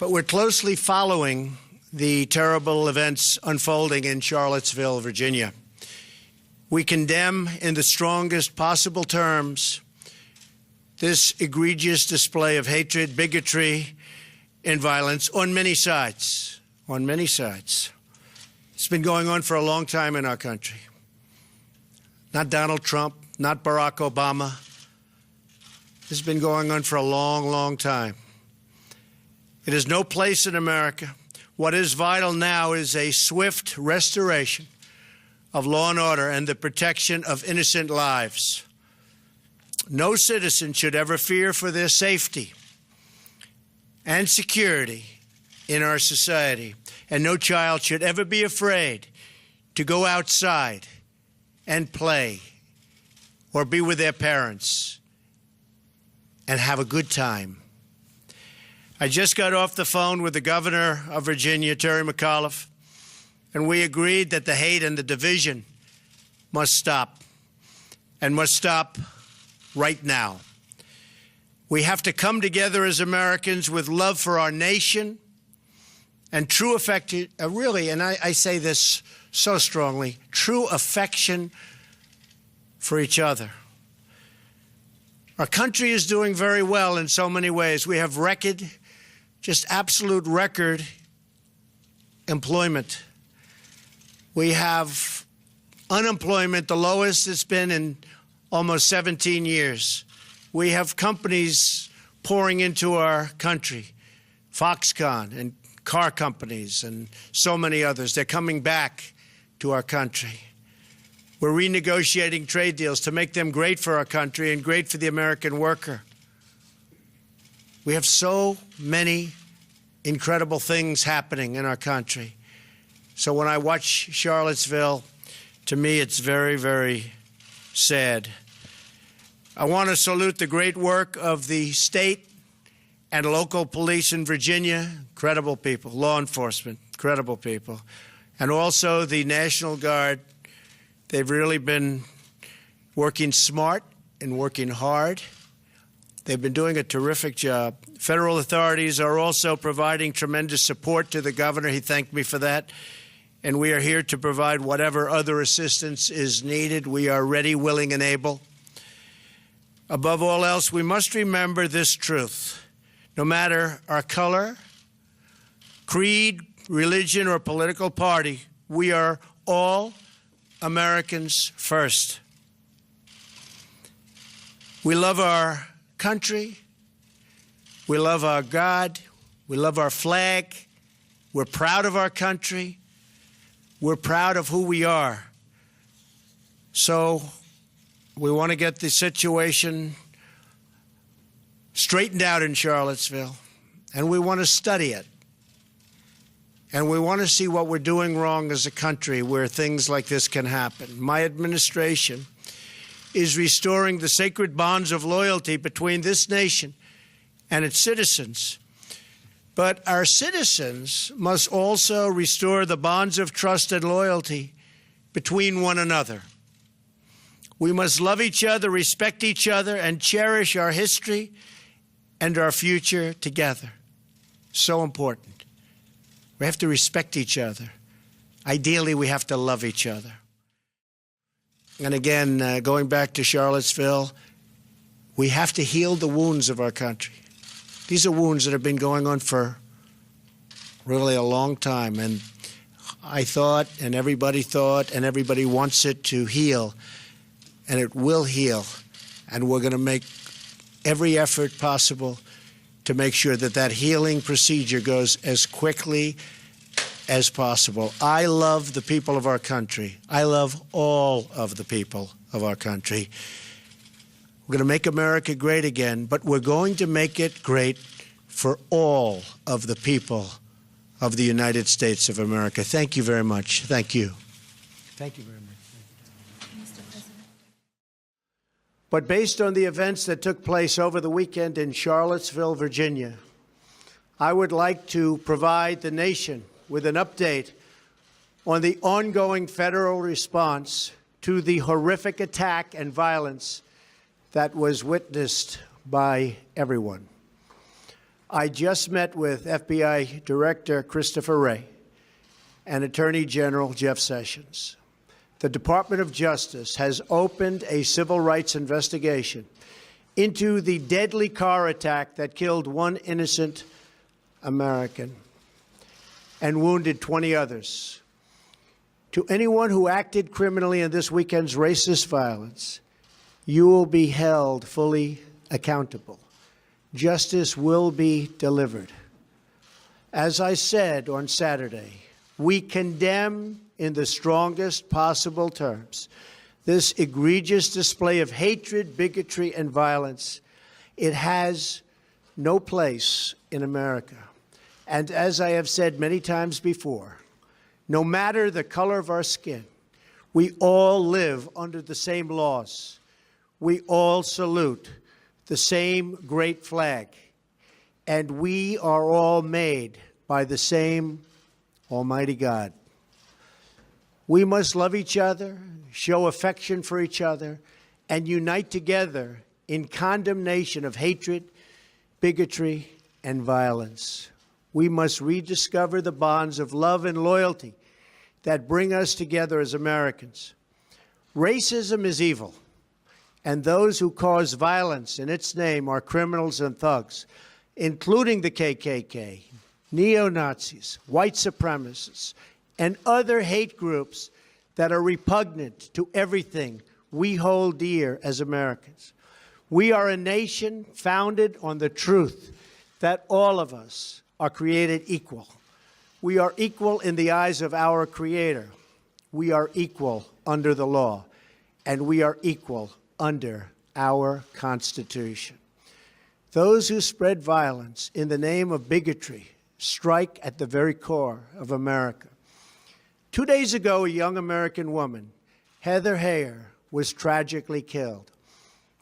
But we're closely following the terrible events unfolding in Charlottesville, Virginia. We condemn in the strongest possible terms this egregious display of hatred, bigotry, and violence on many sides. On many sides. It's been going on for a long time in our country. Not Donald Trump, not Barack Obama. This has been going on for a long, long time. It has no place in America. What is vital now is a swift restoration of law and order and the protection of innocent lives. No citizen should ever fear for their safety and security in our society, and no child should ever be afraid to go outside and play or be with their parents and have a good time. I just got off the phone with the governor of Virginia, Terry McAuliffe, and we agreed that the hate and the division must stop, and must stop right now. We have to come together as Americans with love for our nation and true affection, really, and I say this so strongly, true affection for each other. Our country is doing very well in so many ways. We have record, just absolute record employment. We have unemployment, the lowest it's been in almost 17 years. We have companies pouring into our country, Foxconn and car companies and so many others. They're coming back to our country. We're renegotiating trade deals to make them great for our country and great for the American worker. We have so many incredible things happening in our country. So when I watch Charlottesville, to me it's very, very sad. I want to salute the great work of the state and local police in Virginia, incredible people, law enforcement, incredible people, and also the National Guard. They've really been working smart and working hard. They've been doing a terrific job. Federal authorities are also providing tremendous support to the governor. He thanked me for that. And we are here to provide whatever other assistance is needed. We are ready, willing, and able. Above all else, we must remember this truth. No matter our color, creed, religion, or political party, we are all Americans first. We love our country. We love our God. We love our flag. We're proud of our country. We're proud of who we are. So we want to get the situation straightened out in Charlottesville, and we want to study it. And we want to see what we're doing wrong as a country where things like this can happen. My administration is restoring the sacred bonds of loyalty between this nation and its citizens. But our citizens must also restore the bonds of trust and loyalty between one another. We must love each other, respect each other, and cherish our history and our future together. So important. We have to respect each other. Ideally, we have to love each other. And again, going back to Charlottesville, we have to heal the wounds of our country. These are wounds that have been going on for really a long time. And I thought, and everybody wants it to heal. And it will heal. And we're going to make every effort possible to make sure that that healing procedure goes as quickly as possible. I love the people of our country. I love all of the people of our country. We're going to make America great again, but we're going to make it great for all of the people of the United States of America. Thank you very much. Thank you. Thank you very much. But based on the events that took place over the weekend in Charlottesville, Virginia, I would like to provide the nation with an update on the ongoing federal response to the horrific attack and violence that was witnessed by everyone. I just met with FBI Director Christopher Wray and Attorney General Jeff Sessions. The Department of Justice has opened a civil rights investigation into the deadly car attack that killed one innocent American and wounded 20 others. To anyone who acted criminally in this weekend's racist violence, you will be held fully accountable. Justice will be delivered. As I said on Saturday, we condemn in the strongest possible terms this egregious display of hatred, bigotry, and violence. It has no place in America. And as I have said many times before, no matter the color of our skin, we all live under the same laws. We all salute the same great flag, and we are all made by the same Almighty God. We must love each other, show affection for each other, and unite together in condemnation of hatred, bigotry, and violence. We must rediscover the bonds of love and loyalty that bring us together as Americans. Racism is evil, and those who cause violence in its name are criminals and thugs, including the KKK, neo-Nazis, white supremacists, and other hate groups that are repugnant to everything we hold dear as Americans. We are a nation founded on the truth that all of us are created equal. We are equal in the eyes of our Creator. We are equal under the law, and we are equal under our Constitution. Those who spread violence in the name of bigotry strike at the very core of America. 2 days ago, a young American woman, Heather Heyer, was tragically killed.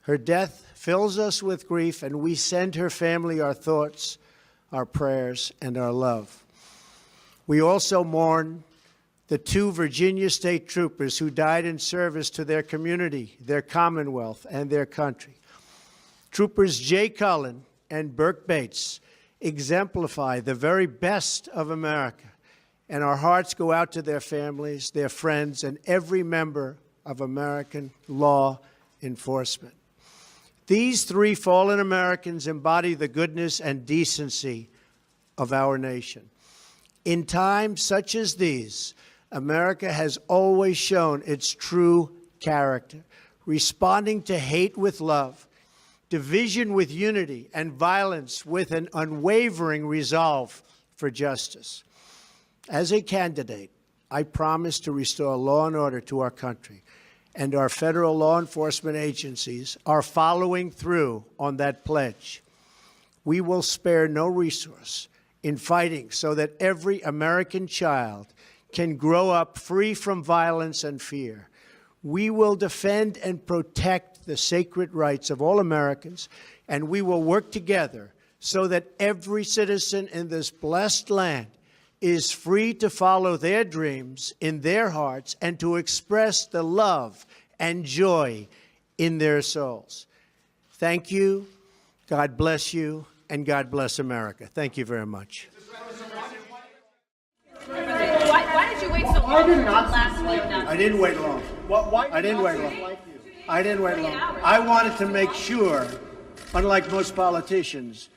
Her death fills us with grief, and we send her family our thoughts, our prayers, and our love. We also mourn the 2 Virginia state troopers who died in service to their community, their Commonwealth, and their country. Troopers Jay Cullen and Burke Bates exemplify the very best of America, and our hearts go out to their families, their friends, and every member of American law enforcement. These 3 fallen Americans embody the goodness and decency of our nation. In times such as these, America has always shown its true character, responding to hate with love, division with unity, and violence with an unwavering resolve for justice. As a candidate, I promise to restore law and order to our country, and our federal law enforcement agencies are following through on that pledge. We will spare no resource in fighting so that every American child can grow up free from violence and fear. We will defend and protect the sacred rights of all Americans, and we will work together so that every citizen in this blessed land is free to follow their dreams in their hearts and to express the love and joy in their souls. Thank you, God bless you, and God bless America. Thank you very much. Why did you wait so long last week? I didn't wait long. I didn't wait long. I didn't wait long. I wanted to make sure, unlike most politicians,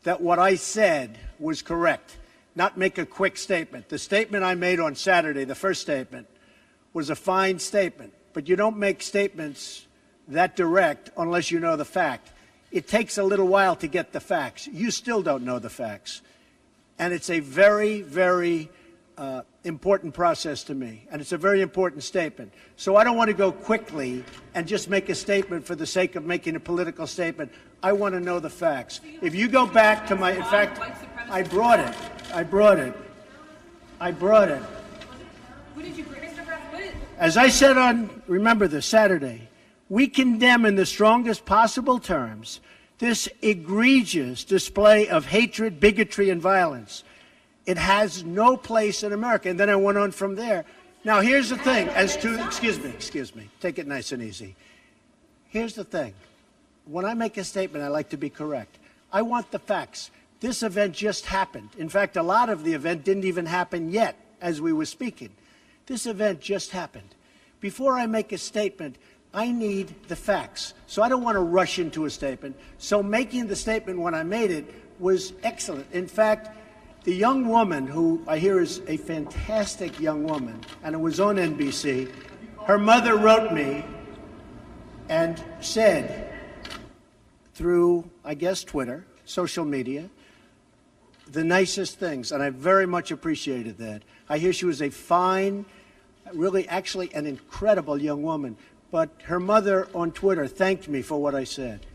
that what I said was correct, not make a quick statement. The statement I made on Saturday, the first statement, was a fine statement, but you don't make statements that direct unless you know the fact. It takes a little while to get the facts. You still don't know the facts. And it's a very, very important process to me, and it's a very important statement. So I don't want to go quickly and just make a statement for the sake of making a political statement. I want to know the facts. If you go back to my, in fact, I brought it. What did you bring, Mr. President? As I said on, remember this, Saturday, we condemn in the strongest possible terms this egregious display of hatred, bigotry, and violence. It has no place in America. And then I went on from there. Now, here's the thing. As to, excuse me, take it nice and easy. Here's the thing. When I make a statement, I like to be correct. I want the facts. This event just happened. In fact, a lot of the event didn't even happen yet as we were speaking. This event just happened. Before I make a statement, I need the facts. So I don't want to rush into a statement. So making the statement when I made it was excellent. In fact, the young woman, who I hear is a fantastic young woman, and it was on NBC, her mother wrote me and said, through, I guess, Twitter, social media, the nicest things, and I very much appreciated that. I hear she was a fine, really actually an incredible young woman, but her mother on Twitter thanked me for what I said.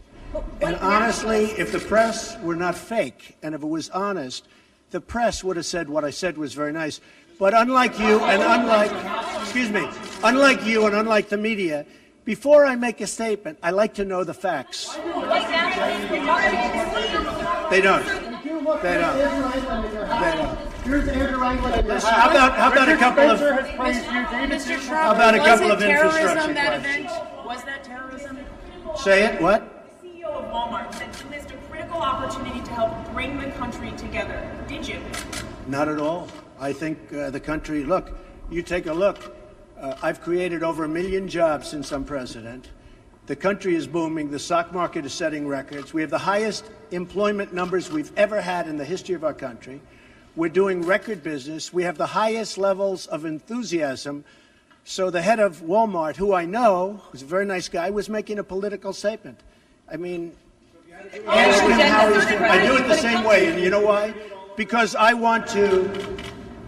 And honestly, if the press were not fake, and if it was honest, the press would have said what I said was very nice. But unlike you and unlike the media, before I make a statement, I like to know the facts. They don't. How about a couple of terrorism, infrastructure that questions? event? Was that terrorism? Say it, what? The CEO of Walmart said you missed a critical opportunity to help bring the country together. Did you? Not at all. I think the country, look, you take a look. I've created over 1 million jobs since I'm president. The country is booming. The stock market is setting records. We have the highest employment numbers we've ever had in the history of our country. We're doing record business. We have the highest levels of enthusiasm. So the head of Walmart, who I know, who's a very nice guy, was making a political statement. I mean, ask him how he's doing. I do it the same way, and you know why? Because I want to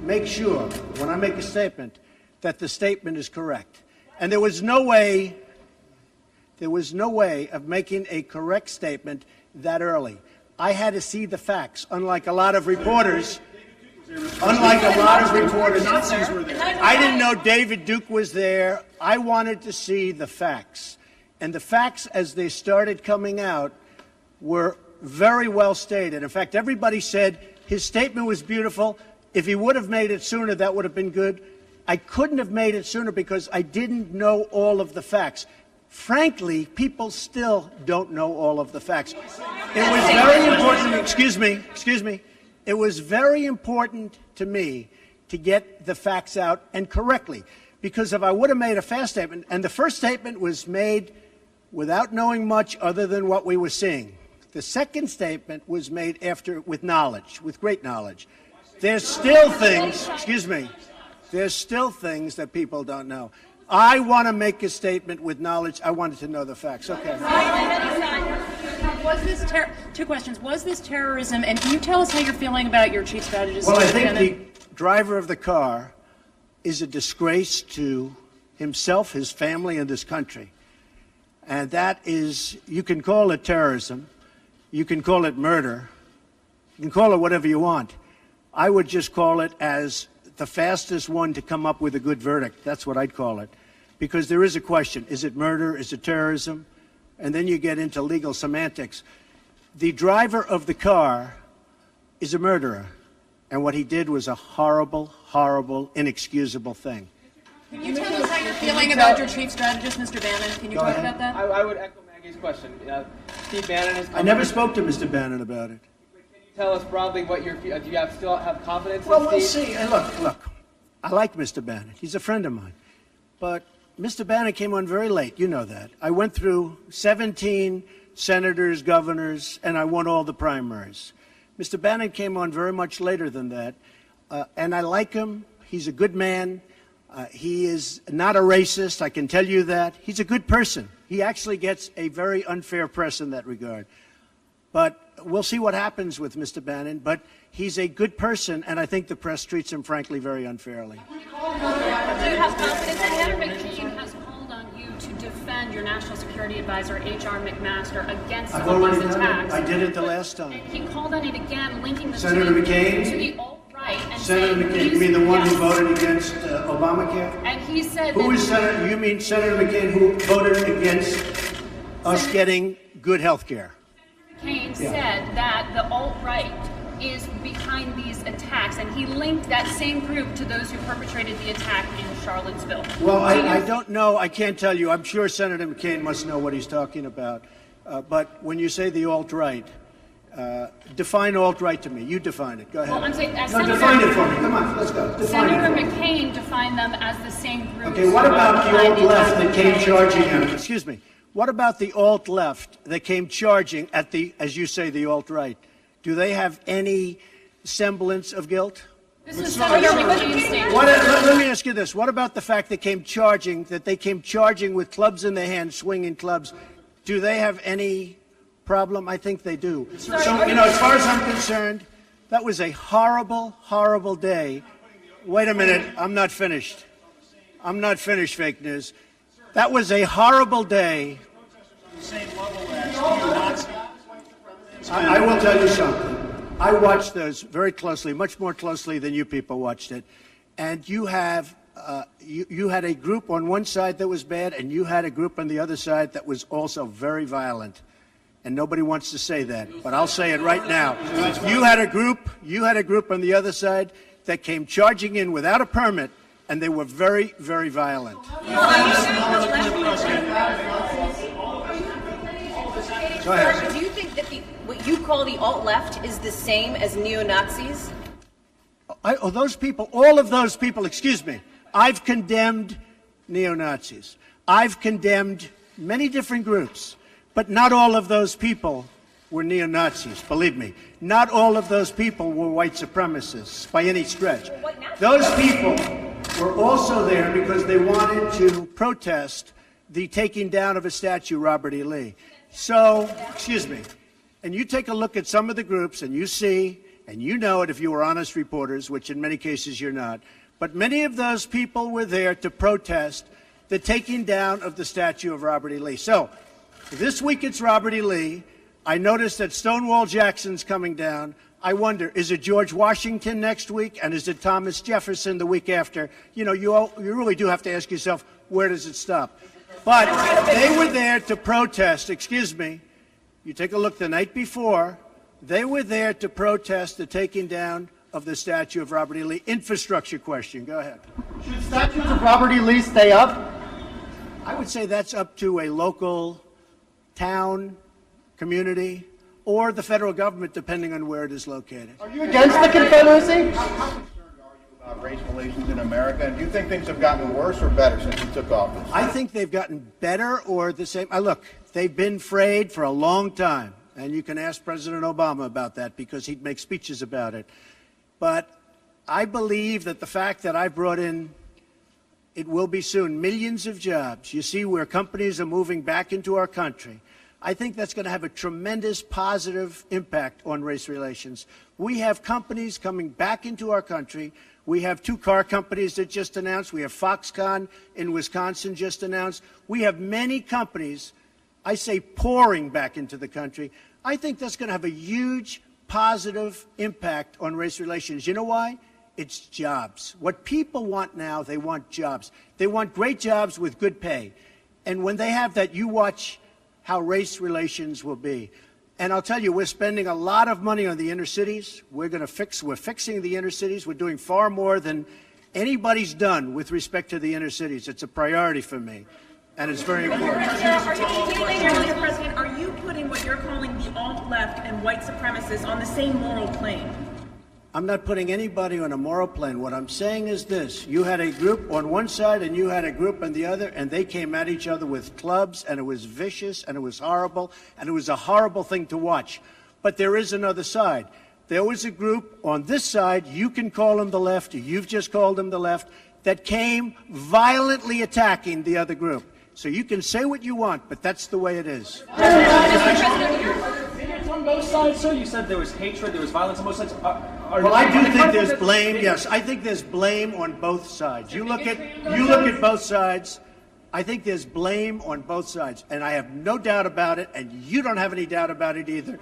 make sure, when I make a statement, that the statement is correct. And there was no way of making a correct statement that early. I had to see the facts, unlike a lot of reporters. I didn't know David Duke was there. I wanted to see the facts. And the facts, as they started coming out, were very well stated. In fact, everybody said his statement was beautiful. If he would have made it sooner, that would have been good. I couldn't have made it sooner because I didn't know all of the facts. Frankly, people still don't know all of the facts. It was very important, excuse me. It was very important to me to get the facts out, and correctly, because if I would have made a fast statement, and the first statement was made without knowing much other than what we were seeing. The second statement was made after, with knowledge, with great knowledge. There's still things, there's still things that people don't know. I want to make a statement with knowledge. I wanted to know the facts. Okay. Was this two questions? Was this terrorism? And can you tell us how you're feeling about your chief strategist? Well, I think the driver of the car is a disgrace to himself, his family, and this country. And that is, you can call it terrorism. You can call it murder. You can call it whatever you want. I would just call it as the fastest one to come up with a good verdict. That's what I'd call it. Because there is a question. Is it murder? Is it terrorism? And then you get into legal semantics. The driver of the car is a murderer. And what he did was a horrible, horrible, inexcusable thing. Can you tell us how you're feeling about your chief strategist, Mr. Bannon? Can you talk about that? I would echo Maggie's question. Steve Bannon has come I never spoke to Mr. Bannon about it. Can you tell us broadly what do you still have confidence Well, in we'll Steve? see. And look, I like Mr. Bannon. He's a friend of mine. But Mr. Bannon came on very late. You know that. I went through 17 senators, governors, and I won all the primaries. Mr. Bannon came on very much later than that. And I like him. He's a good man. He is not a racist. I can tell you that. He's a good person. He actually gets a very unfair press in that regard. But we'll see what happens with Mr. Bannon. But he's a good person, and I think the press treats him, frankly, very unfairly. Do you have confidence that Senator McCain has called on you to defend your National Security Advisor, H.R. McMaster, against some of these attacks? I did it the last time. And he called on it again, linking the Senator McCain? to the alt-right. And Senator McCain, you mean the one who voted against Obamacare? And he said Who that is Senator? You mean Senator McCain who voted against us getting good health care? McCain said that the alt-right is behind these attacks, and he linked that same group to those who perpetrated the attack in Charlottesville. Well, I don't know. I can't tell you. I'm sure Senator McCain must know what he's talking about. But when you say the alt-right, Define alt-right to me. You define it. Go ahead. Well, I'm saying, No, define it for me. Come on, let's go. Define Senator it for me. McCain defined them as the same group. Okay, what about the alt-left that came charging at it? Excuse me. What about the alt-left that came charging at the, as you say, the alt-right? Do they have any semblance of guilt? This is Senator McCain's statement. Let me ask you this. What about the fact they came charging with clubs in their hands, swinging clubs? Do they have any problem? I think they do. So, as far as I'm concerned, that was a horrible, horrible day. Wait a minute. I'm not finished. I'm not finished, fake news. That was a horrible day. I will tell you something. I watched those very closely, much more closely than you people watched it. And you have, you had a group on one side that was bad, and you had a group on the other side that was also very violent. And nobody wants to say that, but I'll say it right now. You had a group on the other side that came charging in without a permit, and they were very, very violent. Go ahead. Do you think that what you call the alt-left is the same as neo-Nazis? Those people, all of those people, excuse me, I've condemned neo-Nazis. I've condemned many different groups, but not all of those people were neo-Nazis, believe me. Not all of those people were white supremacists by any stretch. Those people were also there because they wanted to protest the taking down of a statue, Robert E. Lee. So, excuse me, and you take a look at some of the groups and you see, and you know it if you were honest reporters, which in many cases you're not, but many of those people were there to protest the taking down of the statue of Robert E. Lee. So, this week it's Robert E. Lee. I noticed that Stonewall Jackson's coming down. I wonder, is it George Washington next week, and is it Thomas Jefferson the week after? You know, you really do have to ask yourself, where does it stop? But they were there to protest, excuse me, you take a look the night before, they were there to protest the taking down of the statue of Robert E. Lee. Infrastructure question, go ahead. Should statues of Robert E. Lee stay up? I would say that's up to a local town, community, or the federal government, depending on where it is located. Are you against the Confederacy? About race relations in America, and do you think things have gotten worse or better since he took office? I think they've gotten better or the same. Look, they've been frayed for a long time, and you can ask President Obama about that because he'd make speeches about it. But I believe that the fact that I brought in, it will be soon, millions of jobs. You see where companies are moving back into our country. I think that's going to have a tremendous positive impact on race relations. We have companies coming back into our country. We have 2 car companies that just announced. We have Foxconn in Wisconsin just announced. We have many companies, I say, pouring back into the country. I think that's going to have a huge positive impact on race relations. You know why? It's jobs. What people want now, they want jobs. They want great jobs with good pay. And when they have that, you watch how race relations will be. And I'll tell you, we're spending a lot of money on the inner cities. We're fixing the inner cities. We're doing far more than anybody's done with respect to the inner cities. It's a priority for me, and it's very important. Mr. President, are you putting what you're calling the alt-left and white supremacists on the same moral plane? I'm not putting anybody on a moral plane. What I'm saying is this. You had a group on one side and you had a group on the other, and they came at each other with clubs, and it was vicious, and it was horrible, and it was a horrible thing to watch. But there is another side. There was a group on this side, you can call them the left, you've just called them the left, that came violently attacking the other group. So you can say what you want, but that's the way it is. On both sides, sir? You said there was hatred, there was violence on both sides. Well, I do think there's blame. Yes, I think there's blame on both sides. You look at both sides. I think there's blame on both sides, and I have no doubt about it, and you don't have any doubt about it either.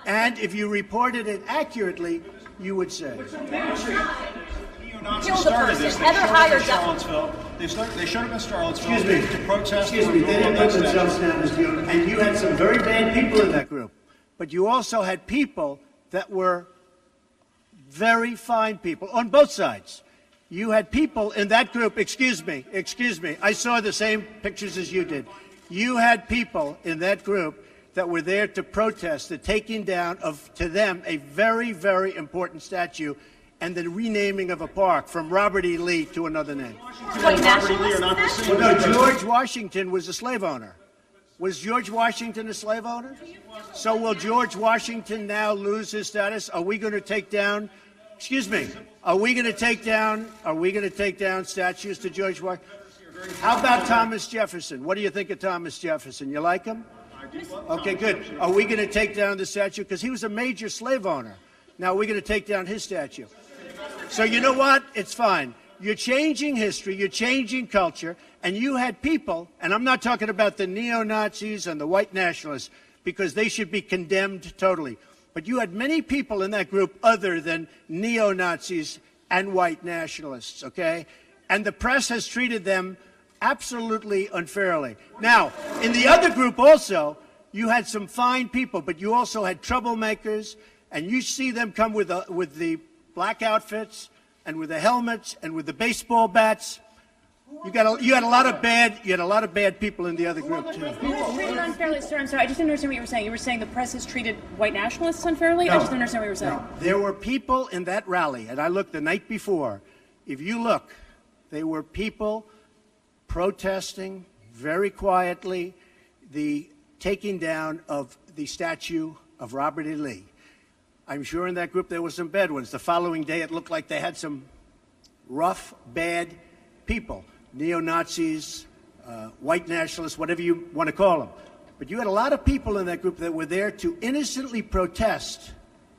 And if you reported it accurately, you would say. Kill the person. Either high or Charlottesville. They showed up in Charlottesville Excuse me. to protest. Excuse me. They didn't put themselves down as you, and you had some very bad people in that group. But you also had people that were very fine people on both sides. You had people in that group, excuse me, I saw the same pictures as you did. You had people in that group that were there to protest the taking down of, to them, a very, very important statue and the renaming of a park from Robert E. Lee to another name. No, George Washington was a slave owner. Was George Washington a slave owner? So will George Washington now lose his status? Are we going to take down, excuse me, are we going to take down statues to George Washington? How about Thomas Jefferson? What do you think of Thomas Jefferson? You like him? Okay, good. Are we going to take down the statue? Because he was a major slave owner. Now, we're going to take down his statue. So you know what? It's fine. You're changing history, you're changing culture, and you had people, and I'm not talking about the neo-Nazis and the white nationalists, because they should be condemned totally. But you had many people in that group other than neo-Nazis and white nationalists, okay? And the press has treated them absolutely unfairly. Now, in the other group also, you had some fine people, but you also had troublemakers, and you see them come with the black outfits and with the helmets and with the baseball bats. You had a lot of bad people in the other group too. Treated unfairly, sir. I'm sorry. I just didn't understand what you were saying. You were saying the press has treated white nationalists unfairly? No. I just didn't understand what you were saying. No. There were people in that rally, and I looked the night before. If you look, there were people protesting very quietly the taking down of the statue of Robert E. Lee. I'm sure in that group there were some bad ones. The following day, it looked like they had some rough, bad people, neo-Nazis, white nationalists, whatever you want to call them. But you had a lot of people in that group that were there to innocently protest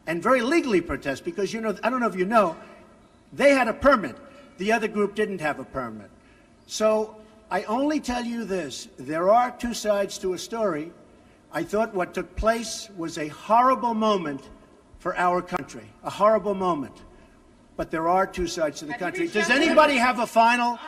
and very legally protest because, you know, I don't know if you know, they had a permit. The other group didn't have a permit. So I only tell you this. There are two sides to a story. I thought what took place was a horrible moment for our country, a horrible moment. But there are two sides to the country. Does anybody have a final?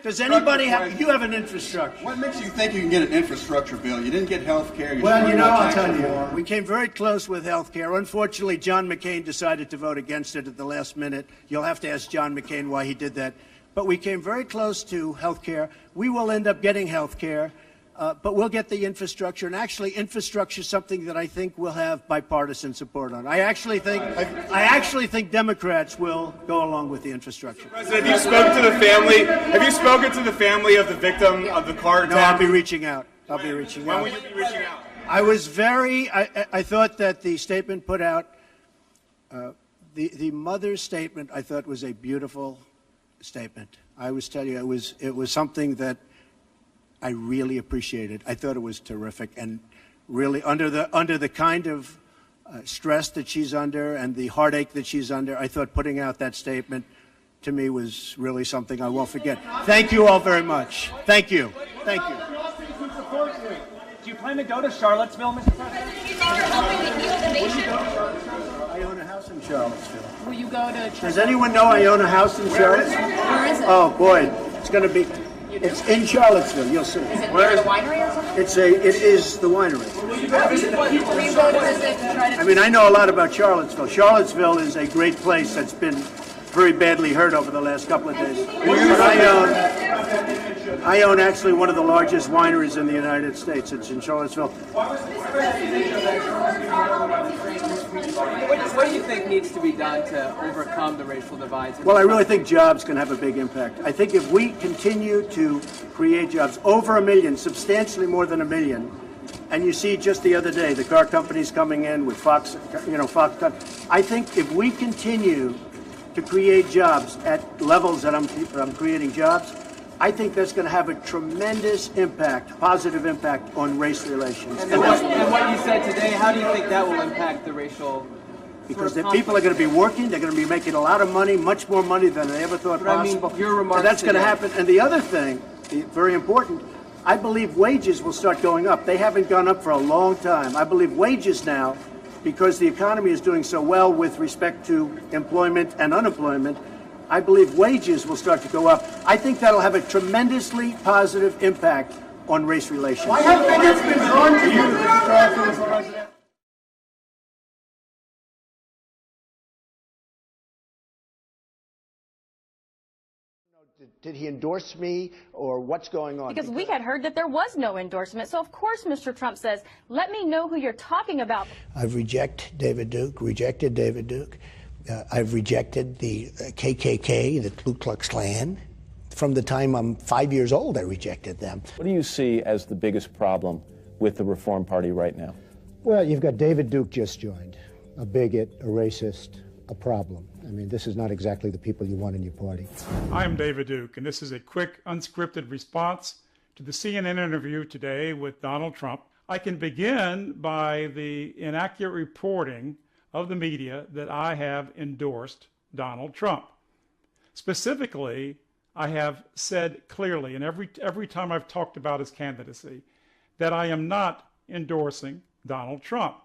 Does anybody have? You have an infrastructure. What makes you think you can get an infrastructure bill? You didn't get health care. Well, you know, I'll tell you. We came very close with health care. Unfortunately, John McCain decided to vote against it at the last minute. You'll have to ask John McCain why he did that. But we came very close to health care. We will end up getting health care. But we'll get the infrastructure, and actually infrastructure is something that I think will have bipartisan support on. I actually think Democrats will go along with the infrastructure. President, have you spoken to the family? Have you spoken to the family of the victim of the car attack? No, I'll be reaching out. When will you be reaching out? I thought that the statement put out, the mother's statement, I thought was a beautiful statement. I was telling you, it was something that I really appreciated. I thought it was terrific, and really under the kind of stress that she's under and the heartache that she's under, I thought putting out that statement to me was really something I won't forget. Thank you all very much. Thank you. Thank you. Do you plan to go to Charlottesville, Mr. President? Do you think you're helping to heal the nation? I own a house in Charlottesville. Will you go to? Does anyone know I own a house in Charlottesville? Where is it? Oh boy, it's going to be. It's in Charlottesville. You'll see. Is it near the winery or something? It is the winery. Will you go visit to try to? I mean, I know a lot about Charlottesville. Charlottesville is a great place that's been very badly hurt over the last couple of days. But I own actually one of the largest wineries in the United States. It's in Charlottesville. What do you think needs to be done to overcome the racial divides? Well, I really think jobs can have a big impact. I think if we continue to create jobs, over 1 million, substantially more than 1 million, and you see just the other day, the car companies coming in with Fox, Fox. I think if we continue to create jobs at levels that I'm creating jobs, I think that's going to have a tremendous impact, positive impact on race relations. And what you said today, how do you think that will impact the racial? Because the people are going to be working, they're going to be making a lot of money, much more money than they ever thought possible. Your remarks so that's going to today. happen. And the other thing, very important, I believe wages will start going up. They haven't gone up for a long time. I believe wages now, because the economy is doing so well with respect to employment and unemployment, I believe wages will start to go up. I think that'll have a tremendously positive impact on race relations. Why have fingers been drawn to you, Mr. President? Did he endorse me, or what's going on? Because we had heard that there was no endorsement. So, of course, Mr. Trump says, let me know who you're talking about. I've rejected David Duke. I've rejected the KKK, the Ku Klux Klan. From the time I'm 5 years old, I rejected them. What do you see as the biggest problem with the Reform Party right now? Well, you've got David Duke just joined, a bigot, a racist, a problem. I mean, this is not exactly the people you want in your party. I'm David Duke, and this is a quick, unscripted response to the CNN interview today with Donald Trump. I can begin by the inaccurate reporting of the media that I have endorsed Donald Trump. Specifically, I have said clearly, and every time I've talked about his candidacy, that I am not endorsing Donald Trump.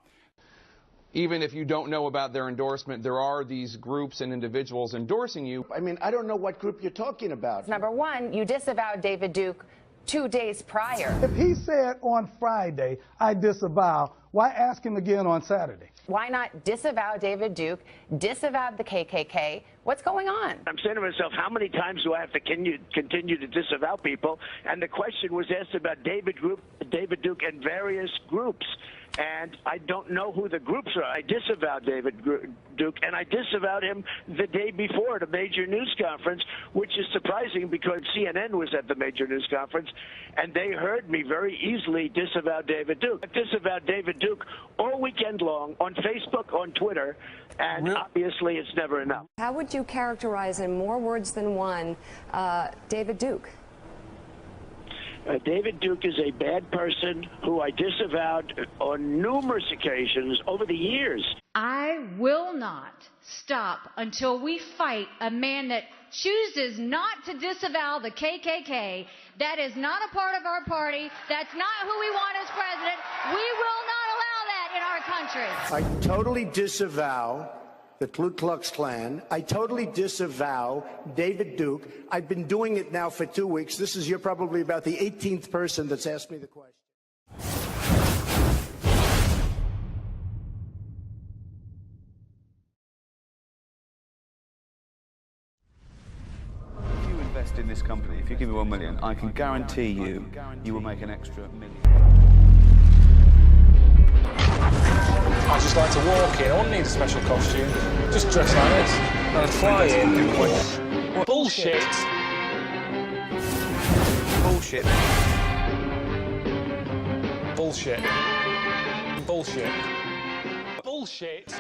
Even if you don't know about their endorsement, there are these groups and individuals endorsing you. I mean, I don't know what group you're talking about. Number one, you disavowed David Duke 2 days prior. If he said on Friday, I disavow, why ask him again on Saturday? Why not disavow David Duke, disavow the KKK? What's going on? I'm saying to myself, how many times do I have to continue to disavow people? And the question was asked about David Duke and various groups. And I don't know who the groups are. I disavowed David Duke, and I disavowed him the day before at a major news conference, which is surprising because CNN was at the major news conference, and they heard me very easily disavow David Duke. I disavowed David Duke all weekend long on Facebook, on Twitter, and obviously it's never enough. How would you characterize in more words than one David Duke? David Duke is a bad person who I disavowed on numerous occasions over the years. I will not stop until we fight a man that chooses not to disavow the KKK. That is not a part of our party. That's not who we want as president. We will not allow that in our country. I totally disavow the Ku Klux Klan. I totally disavow David Duke. I've been doing it now for 2 weeks. You're probably about the 18th person that's asked me the question. If you invest in this company, if you give me $1 million, I can guarantee you will make an extra $1 million. I just like to walk in. I wouldn't need a special costume. Just dress like this. And I'd fly in. Bullshit. Bullshit. Bullshit. Bullshit. Bullshit.